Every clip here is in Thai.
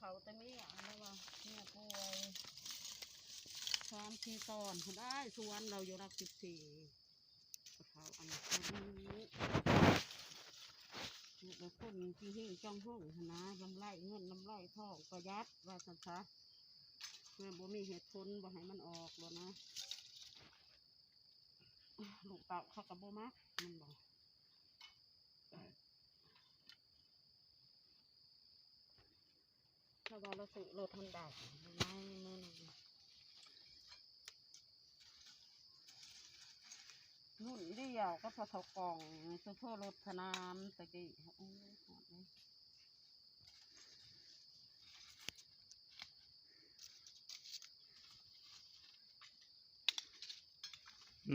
เขาแต่ไม่อยากแล้วว่าเนี่ยป่วย3 4 ตอนคุณได้สวนเราอยู่รัก14เขาอันนี้แล้วคนที่หิ้งจ้องห้องนะลำไส้เงินลำไส้ทองประหยัดว่าสันซะเมื่อบ่มีเหตุผลบ่ให้มันออกแล้วนะลูกเต่าเขากับบ่มักมันบอกถ้าว่าเราซื้อรถมันได้ไม่นั่นนุ่นเดียวก็พอเท่ากล่องซื้อเพื่อรถธนามตะกี้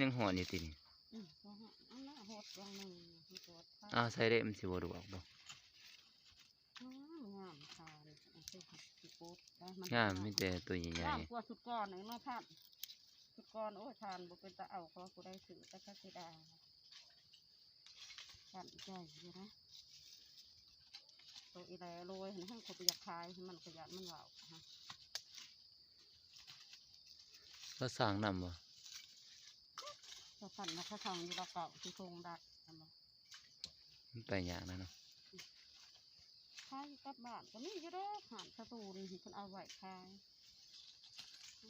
ยังหอนอยู่ตินี่อันน่ะหดอย่างหนึ่งใส่ได้มันสิบ่ดวกบ่งามทานสิโป๊ดงามมีแต่ตัวใหญ่งามกว่าสุดก่อนหนึ่งเนาะท่านสุดก่อนโอ้ทานบ่เป็นตาเอาเพราะกูได้ซื้อแต่ก็สิดาท่านใจอยู่นะตัวอีแลโรยให้เขาไปอยากขายมันขยันมันเหล่าฮะก็สร้างนำบ่ก็สั่นนะเขาทำอยู่เราเก่าที่โครงดักมันไปยากนะเนาะขายกับบ้านก็มีอยู่เด้อหานสตูนที่คนเอาไว้ขาย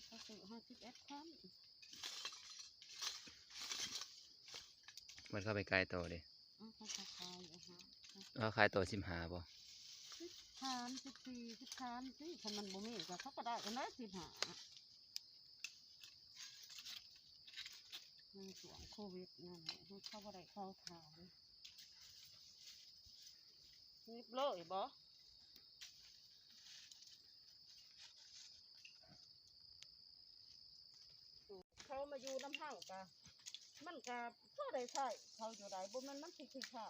เขาซื้อ51 พันมันเข้าไปไกลต่อเด้เขาขายเขาขายต่อ15บ่10 พัน14 10 พันสิถ้ามันบ่มีก็เขาก็ได้กันนะ15ในช่วงโควิดนั่นเขาบ่ได้เข้าขายนิบเลยบ่เขามาอยู่น้ำเห่ากะมันกะเพื่อได้ใช่เขาอยู่ได้บ่มันผิดค่ะ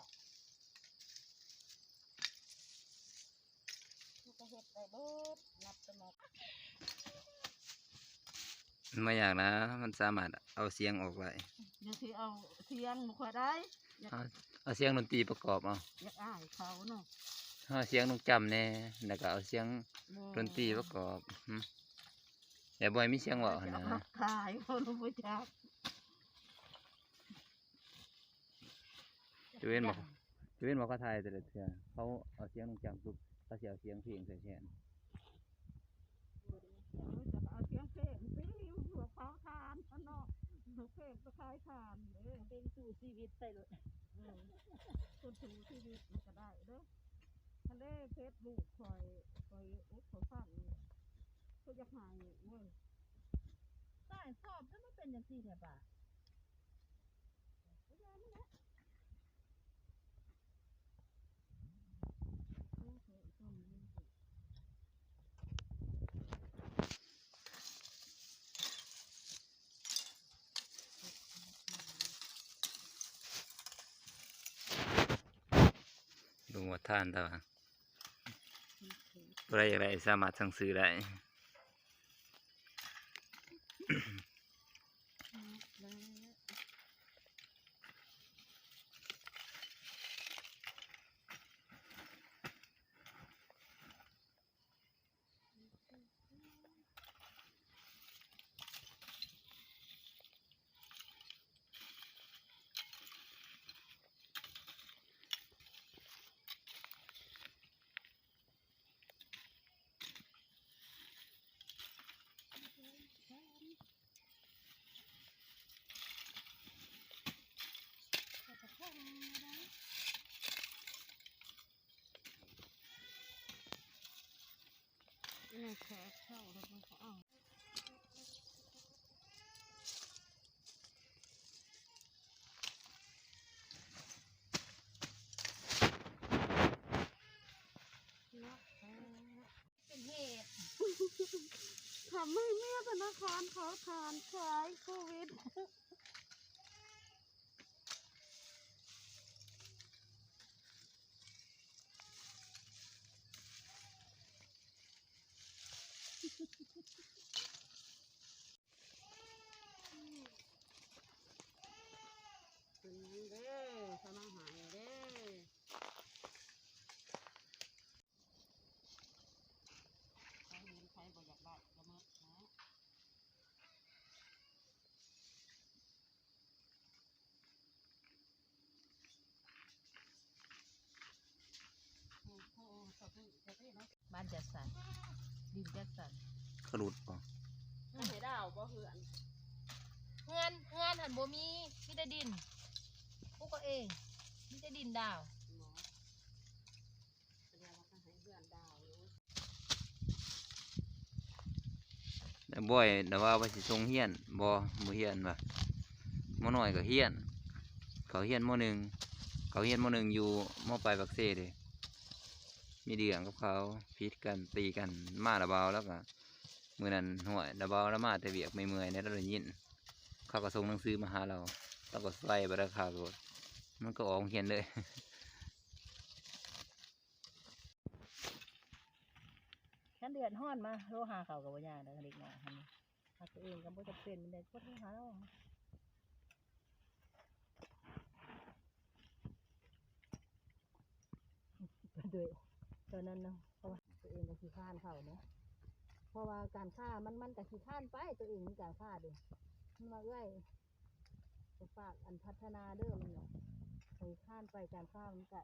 มันก็เฮ็ดได้เบิดนับไปหมดไม่อยากนะมันสามารถเอาเสียงออกได้เดี๋ยวที่เอาเสียงบ่ค่อยได้เอาเสียงดนตรีประกอบเอาอยากอ้ายเขาเนาะเอาเสียงต้องจำแน่แล้วก็เอาเสียงดนตรีประกอบอย่าบ่อยมีเสียงเว้านะขายเขาบ่จักจะเว้นบอกเขาไทยแต่ละเทื่อเขาเอาเสียงต้องจำปุ๊บเขาสิเอาเสียงเพลงใส่แทนเอาเสียงเพลงสิหัวเขาทานเนาะเพลงก็ขายทานเป็นสู่ชีวิตไปเลยคนสู่ชีวิตมันก็ได้เด้อทะเลเพชรลูกคอยอุดเขาฟังเขาอยากหายเว้ยใต้ชอบถ้ามันเป็นอย่างที่เนี่ยป่ะดูว่าท่านตัวอะไรสามารถสั่งซื้อได้แขกเข้าแล้วมันก็เอาเป็นเหตุทำให้เมียธนาคารเขาทานคลายโควิดเด้อสมาหายเด้อ บ้านจัดสรรดินจัดสรร ขรุดบ่ ให้ดาวบ่เหือน เฮือนหันบ่มีแต่ดินปลูกก็เองมีแต่ดินดาว หมอแสดงว่าให้เหือนดาวอยู่ แต่บ่อยแต่ว่าสิส่งเฮียนบ่เฮียนว่ะมอน้อยก็เฮียนเขาเฮียนมอหนึ่งเขาเฮียนมอหนึ่งอยู่มอปลายปักเซ่เด้มีเรื่องกับเขาพิดกันตีกันมาระเบาแล้วก็มื้อนั้นห่วยระเบาแล้วมาแต่เวียกไม่เมื่อยในเราได้ยินเขาก็ส่งหนังสือมาหาเราก็ใส่บราคาโกดมันก็ออกเฮียนเลย ฉันเดือดร้อนมาโทรหาเขากับว่ายากเด้อเด็กน้อยหั่นนี่หาตัวเองก็บ่จะเป็นมันได้โคตรโทรหาเราด้วยตอนนั้นเนาะเพราะว่าตัวเองก็ขี้ข้านเขาเนาะเพราะว่าการฆ่ามันก็ขี้ข้านไปตัวเองมันการฆ่าเด้มันมาเอ้ยจะฝากอันพัฒนาเด้อมันเนาะขี้ข้านไปการฆ่ามันไก่